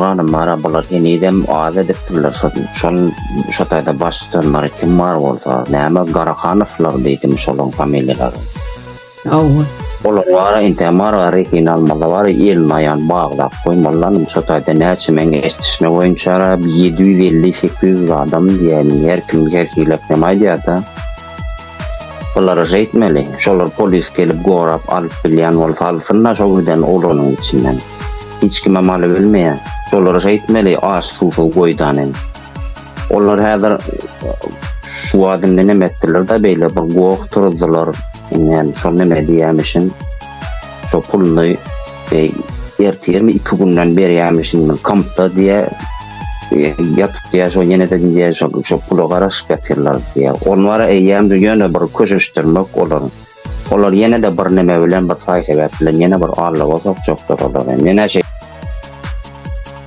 Hanım mara bular yeniden aza edipdirler şol taýda başlanmary kim bar bolsa näme Garahanovlar diýdim şolun familiýalary. Awa. Olar wara intemar wa regional malla var ilmayan bağlap koymalarym şol taýda näçe men eşitişme boýunça 750-800 adam diýeni her kim gerçekleşip näme Olara jeitmeli. Şolar polis gelip gorap alıp bilýän bolsa alsynlar şol bilen olanyň içinden. Hiç kime maly bilmeýär. Şolara jeitmeli aş suw goýdanyň. Olar häzir şu adamda näme etdiler da beýle bir gowuk turdular. Yani şol näme diýämişin. Şol pulny ertirmi 2 günden berýärmişin kampda diýe yatıp diye şo yine de diye şo pulu garaşıp yatirlar diye. Onlara eyyam dünyana bir köşüştürmek olur. Olar yine de bir neme bilen bir sayfa bilen yine bir Allah olsa çok da olur. Yine şey